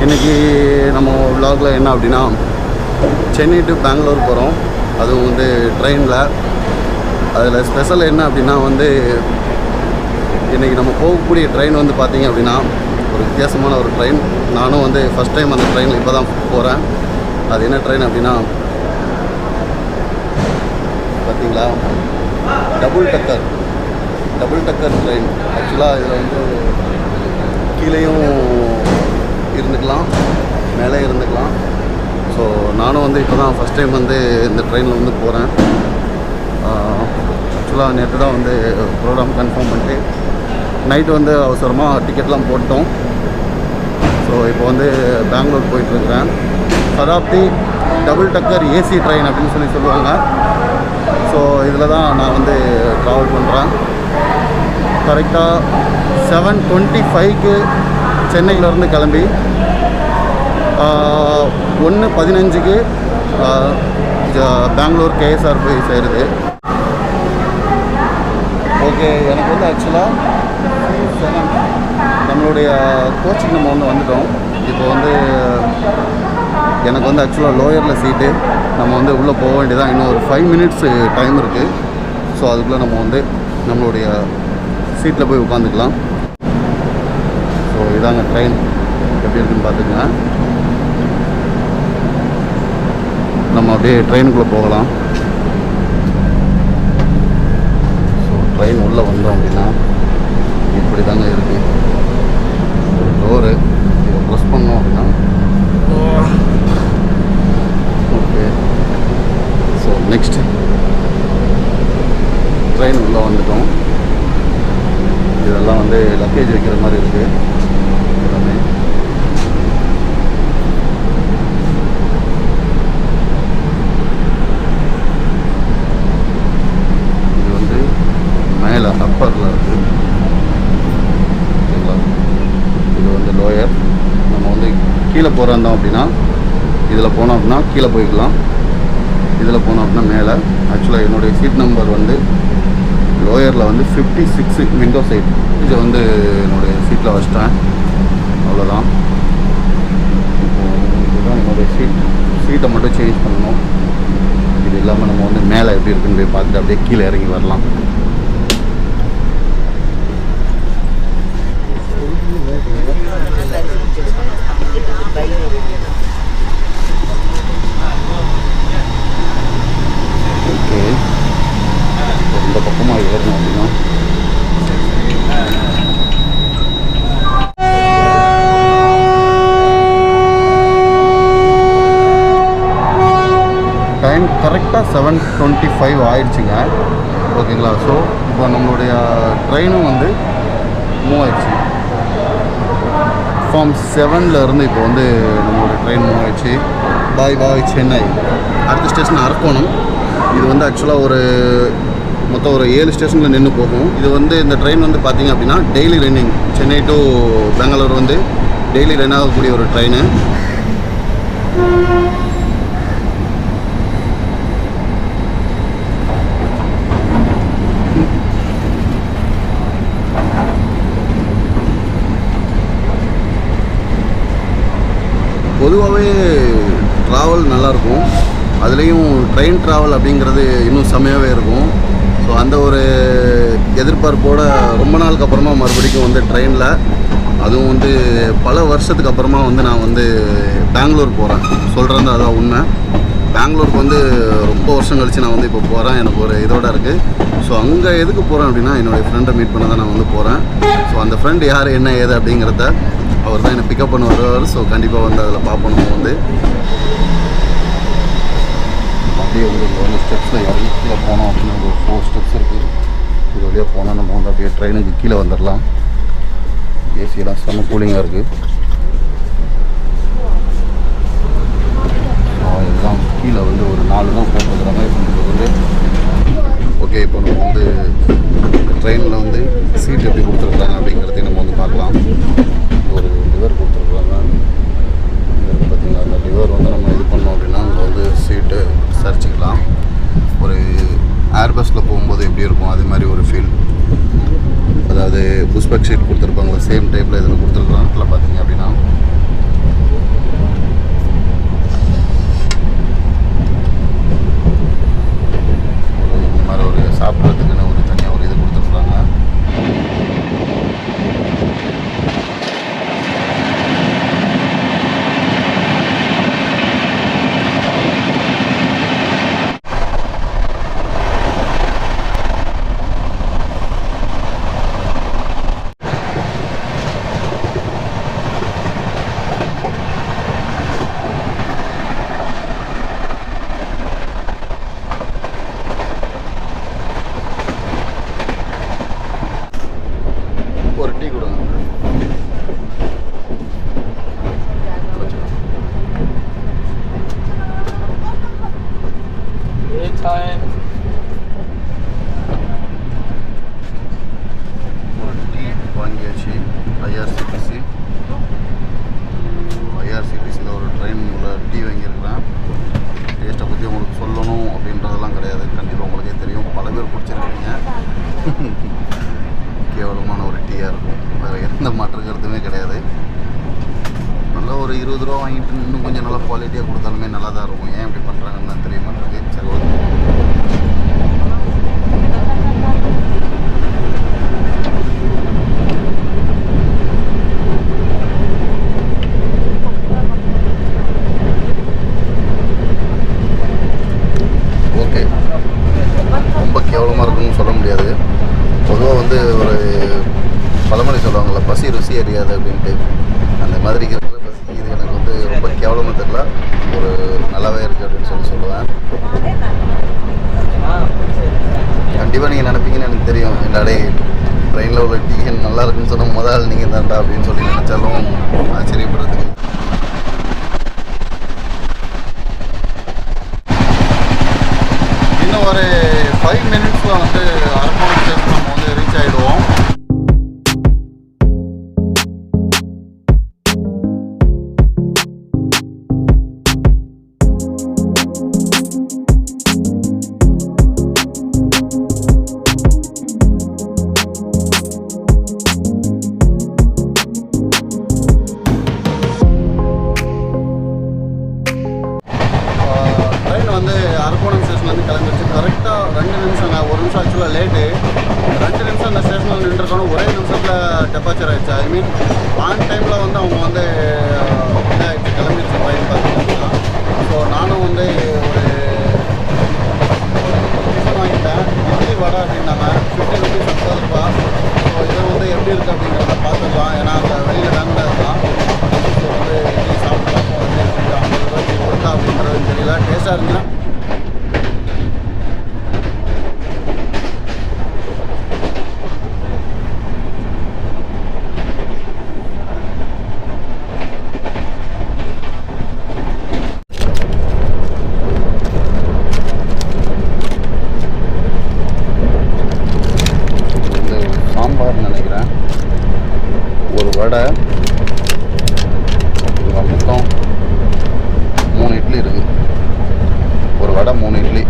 இன்றைக்கி நம்ம vlogல என்ன அப்படின்னா சென்னை டு பெங்களூர் போகிறோம். அதுவும் வந்து ட்ரெயினில். அதில் ஸ்பெஷல் என்ன அப்படின்னா வந்து இன்றைக்கி நம்ம போகக்கூடிய ட்ரெயின் வந்து பார்த்திங்க அப்படின்னா ஒரு வித்தியாசமான ஒரு ட்ரெயின். நானும் வந்து ஃபஸ்ட் டைம் அந்த ட்ரெயினில் இப்போ தான் போகிறேன். அது என்ன ட்ரெயின் அப்படின்னா பார்த்தீங்களா, டபுள் டக்கர் ட்ரெயின். ஆக்சுவலாக இதில் வந்து கீழேயும் இருந்துக்கலாம், மேலே இருந்துக்கலாம். ஸோ நானும் வந்து இப்போ தான் ஃபஸ்ட் டைம் வந்து இந்த ட்ரெயினில் வந்து போகிறேன். ஆக்சுவலாக நேற்று தான் வந்து ப்ரோக்ராம் கன்ஃபார்ம் பண்ணிட்டு நைட்டு வந்து அவசரமாக டிக்கெட்லாம் போட்டோம். ஸோ இப்போ வந்து பெங்களூர் போயிட்டுருக்கிறேன். சதாப்தி டபுள் டக்கர் ஏசி ட்ரெயின் அப்படின்னு சொல்லுவாங்க. ஸோ இதில் தான் நான் வந்து ட்ராவல் பண்ணுறேன். கரெக்டாக 7:25க்கு சென்னையிலேருந்து கிளம்பி 1:15க்கு பெங்களூர் கேஎஸ்ஆர் போய் சேருது. ஓகே, எனக்கு வந்து ஆக்சுவலாக நம்மளுடைய கோச்சிங் நம்ம வந்து வந்துட்டோம். இப்போ வந்து எனக்கு வந்து ஆக்சுவலாக லோயரில் சீட்டு. நம்ம வந்து உள்ளே போக வேண்டியதான். இன்னும் ஒரு 5 மினிட்ஸு டைம் இருக்குது. ஸோ அதுக்குள்ளே நம்ம வந்து நம்மளுடைய சீட்டில் போய் உட்காந்துக்கலாம். ஸோ இதாங்க ட்ரெயின் எப்படி இருக்குன்னு பார்த்துக்கங்க. நம்ம அப்படியே ட்ரெயினுக்குள்ளே போகலாம். ஸோ ட்ரெயின் உள்ளே வந்தோம் அப்படின்னா இப்படி தாங்க இருக்குது. ஒரு டோரு இதை ப்ரெஸ் பண்ணோம் அப்படின்னா ஓகே. ஸோ நெக்ஸ்ட் ட்ரெயின் உள்ளே வந்துட்டோம். இதெல்லாம் வந்து லக்கேஜ் வைக்கிற மாதிரி இருக்குது எல்லாமே. இது வந்து மேலே அப்பரில் இருக்குது. ஓகேங்களா, இது வந்து லோயர். நம்ம வந்து கீழே போகிறோம் அப்படின்னா இதில் போனோம் அப்படின்னா கீழே போய்க்கலாம். இதில் போனோம் அப்படின்னா மேலே. ஆக்சுவலாக என்னுடைய சீட் நம்பர் வந்து லோயரில் வந்து 56 விண்டோ சைட். இதை வந்து என்னுடைய சீட்டில் வச்சிட்டேன். அவ்வளோதான். இதுதான் என்னுடைய சீட்டை மட்டும் சேஞ்ச் பண்ணணும். இது இல்லாமல் நம்ம வந்து மேலே எப்படி இருக்குன்னு போய் பார்த்துட்டு அப்படியே கீழே இறங்கி வரலாம். ஓகே, இந்த பக்கமாக ஏறணும் அப்படின்னா டைம் கரெக்டாக 7:25 ஆயிடுச்சுங்க. ஓகேங்களா. ஸோ இப்போ நம்மளுடைய ட்ரெயினும் வந்து மூவ் ஆயிடுச்சு. ஃபார்ம் 7லேருந்து இப்போ வந்து நம்மளுடைய ட்ரெயின் மூவ் ஆயிடுச்சு. பாய் சென்னை. அடுத்த ஸ்டேஷன் அரக்கோணம். இது வந்து ஆக்சுவலாக ஒரு மொத்தம் ஒரு 7 ஸ்டேஷனில் நின்று போகும். இது வந்து இந்த ட்ரெயின் வந்து பார்த்திங்க அப்படின்னா daily running. Chennai to Bangalore வந்து டெய்லி ரன் ஆகக்கூடிய ஒரு ட்ரெயின். பொதுவாகவே ட்ராவல் நல்லாயிருக்கும். அதுலேயும் ட்ரெயின் ட்ராவல் அப்படிங்கிறது இன்னும் செம்மையாகவே இருக்கும். ஸோ அந்த ஒரு எதிர்பார்ப்போடு ரொம்ப நாளுக்கு அப்புறமா மறுபடியும் வந்து ட்ரெயினில், அதுவும் வந்து பல வருஷத்துக்கு அப்புறமா வந்து நான் வந்து பெங்களூர் போகிறேன். சொல்கிறது அதான் உண்மை. பெங்களூருக்கு வந்து ரொம்ப வருஷம் கழித்து நான் வந்து இப்போ போகிறேன். எனக்கு ஒரு இதோட இருக்குது. ஸோ அங்கே எதுக்கு போகிறேன் அப்படின்னா என்னுடைய ஃப்ரெண்டை மீட் பண்ண தான் நான் வந்து போகிறேன். ஸோ அந்த ஃப்ரெண்டு யார் என்ன ஏது அப்படிங்கிறத அவர் தான் என்னை பிக்கப் பண்ண வருவார். ஸோ கண்டிப்பாக வந்து அதில் பார்ப்போம். நம்ம வந்து அப்படியே வந்து இங்கே வந்து ஸ்டெப்ஸில் இறங்கி கீழே போனோம் அப்படின்னு ஒரு 4 ஸ்டெப்ஸ் இருக்குது. இது வழியாக போனால் நம்ம வந்து அப்படியே ட்ரெயினுக்கு கீழே வந்துடலாம். ஏசியெல்லாம் செம்ம கூலிங்காக இருக்குது. ஸோ இதுதான் கீழே வந்து ஒரு 4 தான் போட்டுருக்குறாங்க. இப்போ வந்து ஓகே, இப்போ நம்ம வந்து ட்ரெயினில் வந்து சீட் எப்படி கொடுத்துருக்குறாங்க அப்படிங்கிறதையும் நம்ம வந்து பார்க்கலாம். ஒரு லிவர் கொடுத்துருக்குறாங்க. பார்த்திங்களா, அந்த லிவர் வந்து நம்ம இது பண்ணோம் அப்படின்னா அங்கே வந்து சீட்டு சரிச்சிக்கலாம். ஒரு ஏர்பஸில் போகும்போது எப்படி இருக்கும் அதே மாதிரி ஒரு ஃபீல். அதாவது புஷ்பக் ஷீட் கொடுத்துருப்பாங்களா சேம் டைப்பில் இதில் கொடுத்துருக்குறாங்க. பார்த்திங்க அப்படின்னா ஒரு 20 ரூபா வாங்கிட்டு இன்னும் கொஞ்சம் நல்லா குவாலிட்டியாக கொடுத்தாலுமே நல்லா தான் இருக்கும். ஏன் இப்படி பண்ணுறாங்கன்னு தான் தெரிய மாட்டேங்குது. சரி ஓகே. ஓகே, ரொம்ப கேவலமாக இருக்குன்னு சொல்ல முடியாது. பொதுவாக வந்து ஒரு பழமொழி சொல்லுவாங்கள்ல, பசி ருசி அறியாது அப்படின்ட்டு. அந்த மாதிரி இருக்கிற பசி இது எனக்கு வந்து ரொம்ப கேவலமாக தெரியல, ஒரு நல்லாவே இருக்குது அப்படின்னு சொல்லுவேன். கண்டிப்பாக நீங்கள் நினைப்பீங்கன்னு எனக்கு தெரியும். என்னடே ட்ரெயினில் உள்ள டிக்கெட் நல்லா இருக்குன்னு சொன்ன முதல் நீங்கள் தான்டா அப்படின்னு சொல்லி நினச்சாலும் ஆச்சரியப்படுறதுக்கு. இன்னும் ஒரு 5 மினிட்ஸில் வந்து அரக்கோணம் ஸ்டேஷன் நம்ம வந்து ரீச் ஆகிடுவோம். அரக்கோணம் ஸ்டேஷன்லேருந்து கிளம்பிடுச்சு. கரெக்டாக 2 நிமிஷங்க. 1 நிமிஷம் ஆக்சுவலாக லேட்டு. 2 நிமிஷம் அந்த ஸ்டேஷனில் நின்றுருக்கணும். ஒரே நிமிஷத்தில் டெப்பாச்சர் ஆகிடுச்சு. ஐ மீன் ஆன் டைமில் வந்து அவங்க வந்து இதாகிடுச்சு, கிளம்பிடுச்சு ட்ரெயின் பார்த்தீங்கன்னா. ஸோ நானும் வந்து ஒரு டிஃபன் வாங்கிட்டேன். இட்லி வடை அப்படின்னாங்க. 50 rupees 50 ரூபா. ஸோ இதை வந்து எப்படி இருக்குது அப்படிங்கிறத பார்த்துக்கலாம். ஏன்னா அங்கே வெளியில் வேண்டாம் இருக்கலாம். ஸோ வந்து இட்லி சாப்பிட்டு பார்ப்போம். 50 ரூபாய்க்கு கொடுத்தா அப்படின்றது தெரியல. டேஸ்ட்டாக இருந்துச்சுன்னா நினைக்கிறேன். ஒரு வடை, மொத்தம் 3 இட்லி இருக்குது. ஒரு வடை 3 இட்லி.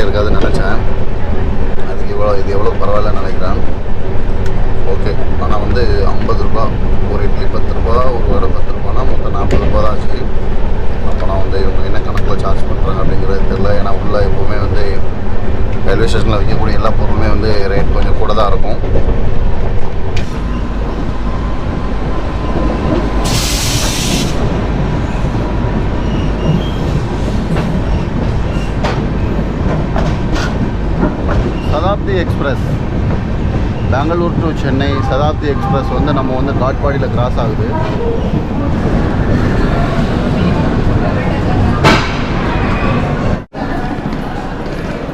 இருக்காதுன்னு நினச்சேன். அதுக்கு இது எவ்வளோ பரவாயில்லன்னு நினைக்கிறேன். ஓகே, ஆனால் வந்து 50 ரூபா ஒரு இட்லி, 10 ரூபா ஒரு வடை, 10 ரூபானா மொத்தம் 40 ரூபா தான் ஆச்சு. அப்போ நான் வந்து இவங்க என்ன கணக்கில் சார்ஜ் பண்ணுறாங்க அப்படிங்கிறது தெரியல. ஏன்னா உள்ளே எப்போவுமே வந்து ரயில்வே ஸ்டேஷனில் விற்கக்கூடிய எல்லா பொருளுமே வந்து ரேட் கொஞ்சம் கூட தான் இருக்கும். Shatabdi express, Bangalore to Chennai Shatabdi express வந்து நம்ம வந்து காட்பாடியில் கிராஸ் ஆகுது.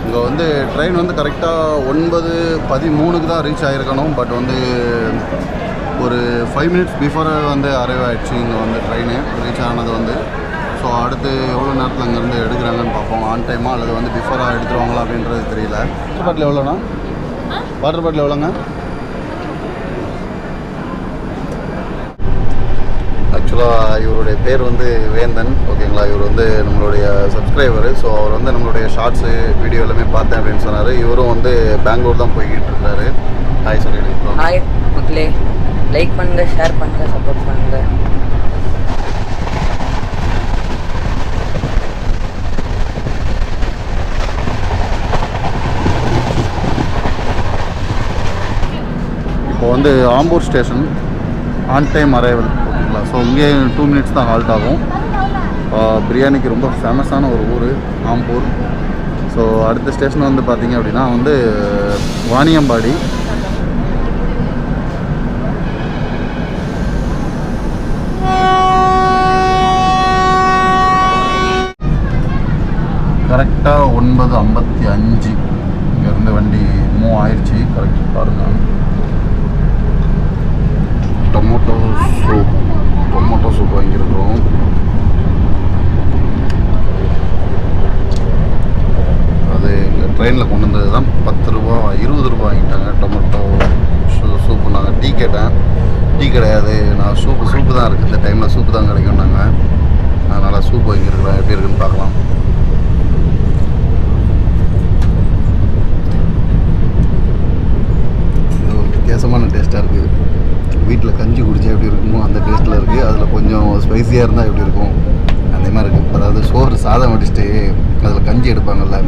இங்கே வந்து ட்ரெயின் வந்து கரெக்டாக 9:13 தான் ரீச் ஆகிருக்கணும். பட் வந்து ஒரு 5 மினிட்ஸ் பிஃபோர் வந்து அரைவ் ஆகிடுச்சு இங்கே வந்து ட்ரெயின் ரீச் ஆனது வந்து. ஸோ அடுத்து எவ்வளோ நேரத்தில் அங்கேருந்து எடுக்கிறாங்கன்னு பார்ப்போம். ஆன் டைமாக அல்லது வந்து பிஃபோராக எடுத்துருவாங்களா அப்படின்றது தெரியல. வாட்டர் பாட்டில் எவ்வளோண்ணா? வாட்டர் பாட்டில் எவ்வளோங்க? ஆக்சுவலாக இவருடைய பேர் வந்து வேந்தன், ஓகேங்களா. இவர் வந்து நம்மளுடைய சப்ஸ்கிரைபரு. ஸோ அவர் வந்து நம்மளுடைய ஷார்ட்ஸு வீடியோ எல்லாமே பார்த்தேன் அப்படின்னு சொன்னார். இவரும் வந்து பெங்களூர் தான் போய்கிட்டு இருக்காரு. ஹாய் சொல்லிடுங்க. ஹாய் மக்களே, லைக் பண்ணுங்கள், ஷேர் பண்ணுங்கள், சப்போர்ட் பண்ணுங்கள். இப்போ வந்து Ambur station on time arrival, ஓகேங்களா. ஸோ இங்கே 2 மினிட்ஸ் தான் ஹால்ட் ஆகும். பிரியாணிக்கு ரொம்ப ஃபேமஸான ஒரு ஊர் ஆம்பூர். ஸோ அடுத்த ஸ்டேஷன் வந்து பார்த்திங்க அப்படின்னா வந்து வாணியம்பாடி. கரெக்டாக 9:55 இங்கேருந்து வண்டி மூவ் ஆயிடுச்சு. கரெக்ட் பாருங்கள். டொமேட்டோ சூப் வாங்கியிருக்கிறோம். அது இங்கே ட்ரெயினில் கொண்டு வந்தது தான் 10 ரூபா 20 ரூபா வாங்கிட்டாங்க. Tomato soup. நாங்கள் டீ கேட்டேன், டீ கிடையாது, நான் சூப்பு தான் இருக்குது, இந்த டைமில் சூப்பு தான் கிடைக்கும்னாங்க. அதனால் சூப் வாங்கியிருக்கிறோம். எப்படி இருக்குன்னு பார்க்கலாம். இது ஒரு வித்தியாசமான டேஸ்ட்டாக இருக்குது. வீட்டில் கஞ்சி குடித்தா எப்படி இருக்குமோ அந்த டேஸ்ட்டில் இருக்குது. அதில் கொஞ்சம் ஸ்பைஸியாக இருந்தால் எப்படி இருக்கும் அந்த மாதிரி இருக்குது. அதாவது சோறு சாதம் வடிச்சிட்டு அதில் கஞ்சி எடுப்பாங்கள்ல,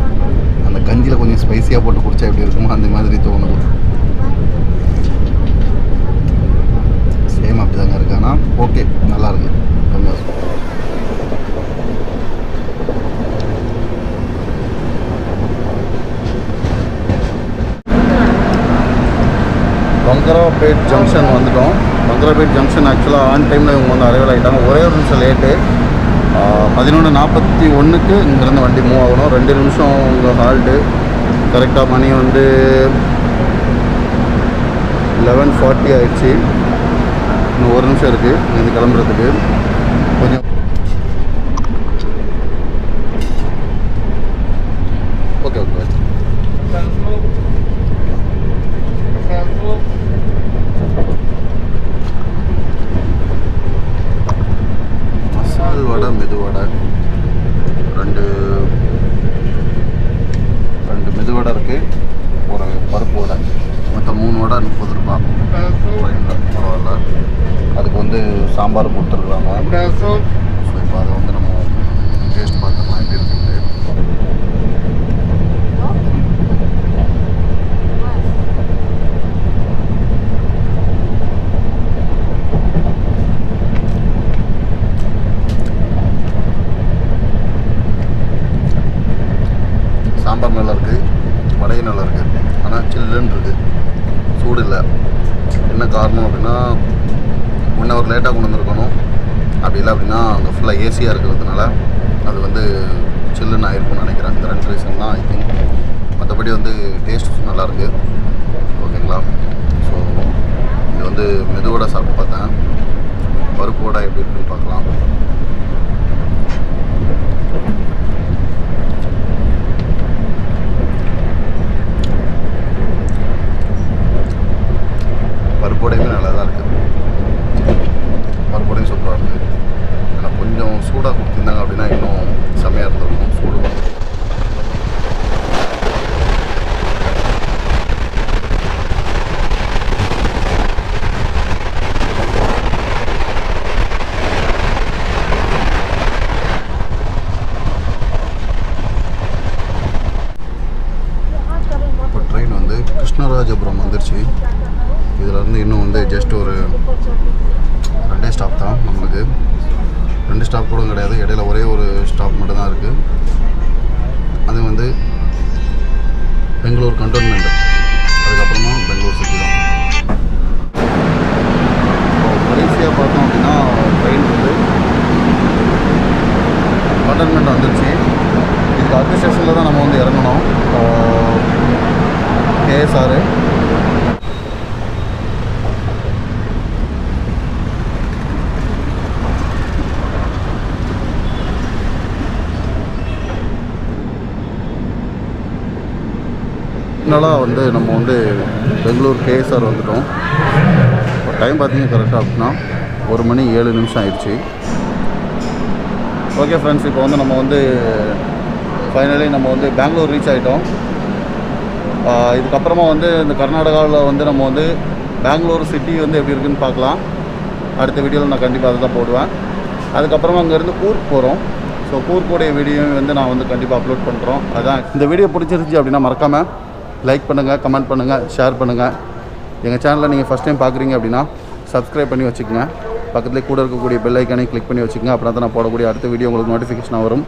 அந்த கஞ்சியில் கொஞ்சம் ஸ்பைஸியாக போட்டு குடித்தா எப்படி இருக்குமோ அந்த மாதிரி தோணுது. சேம் அப்படி தாங்க இருக்குது. ஆனால் ஓகே, நல்லாயிருக்கு. கொஞ்சம் பங்கராபேட் ஜங்ஷன் வந்துட்டோம். பங்கராபேட் ஜங்ஷன் ஆக்சுவலாக ஆன் டைமில் இவங்க வந்து அரைவல் ஆகிட்டாங்க. ஒரே ஒரு நிமிஷம் லேட்டு. 11:41க்கு இங்கேருந்து வண்டி மூவ் ஆகணும். 2 நிமிஷம் உங்கள் ஹால்ட்டு. கரெக்டாக மணி வந்து 11:40 ஆயிடுச்சு. இன்னும் 1 நிமிஷம் இருக்குது இங்கேருந்து கிளம்புறதுக்கு. கொஞ்சம் ஓகே ஓகே. மசால் வடை, மெது வடை, ரெண்டு மெது வடை இருக்குது, ஒரு பருப்பு வடை, மொத்தம் 3 வடை 30 ரூபா. பரவாயில்ல. அதுக்கு வந்து சாம்பார் கொடுத்துருக்குறாங்க. ஸோ இப்போ அதை வந்து நம்ம டேஸ்ட் பார்த்துக்கலாம் எப்படி இருக்குது. சாம்பார் நல்லா இருக்குது, வடையும் நல்லா இருக்குது. ஆனால் சில்லுன்னு இருக்குது, சூடு இல்லை. என்ன காரணம் அப்படின்னா 1 ஹவர் லேட்டாக கொண்டு வந்துருக்கணும். அப்படி இல்லை அப்படின்னா அங்கே ஃபுல்லாக ஏசியாக இருக்கிறதுனால அது வந்து சில்லுன்னு ஆகிருக்கும்னு நினைக்கிறேன். இந்த 2 ரீசன் தான் ஐ திங்க். மற்றபடி வந்து டேஸ்ட் நல்லாயிருக்கு. ஓகேங்களா. ஸோ இது வந்து மெதுவடை சாப்பிட்டு பார்த்தேன். பருப்பு வடை எப்படி இருக்குன்னு பார்க்கலாம். பருப்புடையுமே நல்லா தான் இருக்குது. பருப்புடையும் சூப்பராக இருக்குது. ஆனால் கொஞ்சம் சூடாக கொடுத்துருந்தாங்க அப்படின்னா இன்னும் செம்மையாக இருந்திருக்கும். சூடு இப்போ ட்ரெயின் வந்து கிருஷ்ணராஜபுரம் வந்துருச்சு. இதிலேருந்து இன்னும் வந்து ஜஸ்ட் ஒரு 2 ஸ்டாப் தான் நம்மளுக்கு. 2 ஸ்டாப் கூட கிடையாது, இடையில ஒரே ஒரு ஸ்டாப் மட்டும் தான் இருக்குது. அது வந்து பெங்களூர் கண்டோன்மெண்ட், அதுக்கப்புறமா பெங்களூர் சிட்டி தான். கடைசியாக பார்த்தோம் அப்படின்னா ட்ரெயின் வந்து கண்டோன்மெண்ட் வந்துருச்சு. இதுக்கு அடுத்த ஸ்டேஷனில் தான் நம்ம வந்து இறங்கணும். கேஎஸ்ஆர். இதனால் வந்து நம்ம வந்து பெங்களூர் கேஎஸ்ஆர் வந்துட்டோம். இப்போ டைம் பார்த்திங்கன்னா கரெக்டாக அப்படின்னா 1:07 ஆயிடுச்சு. ஓகே ஃப்ரெண்ட்ஸ், இப்போ வந்து நம்ம வந்து ஃபைனலி நம்ம வந்து பெங்களூர் ரீச் ஆகிட்டோம். இதுக்கப்புறமா வந்து இந்த கர்நாடகாவில் வந்து நம்ம வந்து பெங்களூர் சிட்டி வந்து எப்படி இருக்குதுன்னு பார்க்கலாம். அடுத்த வீடியோவில் நான் கண்டிப்பாக அதை தான் போடுவேன். அதுக்கப்புறமா அங்கேருந்து கூர்க் போகிறோம். ஸோ கூர்க்கோடைய வீடியோ வந்து நான் வந்து கண்டிப்பாக அப்லோட் பண்ணுறோம். அதான் இந்த வீடியோ பிடிச்சிருந்துச்சி அப்படின்னா மறக்காமல் லைக் பண்ணுங்கள், கமெண்ட் பண்ணுங்கள், ஷேர் பண்ணுங்கள். எங்கள் சேனலில் நீங்கள் ஃபஸ்ட் டைம் பார்க்குறீங்க அப்படின்னா சப்ஸ்கிரைப் பண்ணி வச்சுக்கோங்க. பக்கத்துலேயே கூட இருக்கக்கூடிய பெல் ஐக்கானே கிளிக் பண்ணி வச்சுக்கோங்க. அப்புறம் தான் நான் போடக்கூடிய அடுத்த வீடியோ உங்களுக்கு நோட்டிஃபிகேஷனாக வரும்.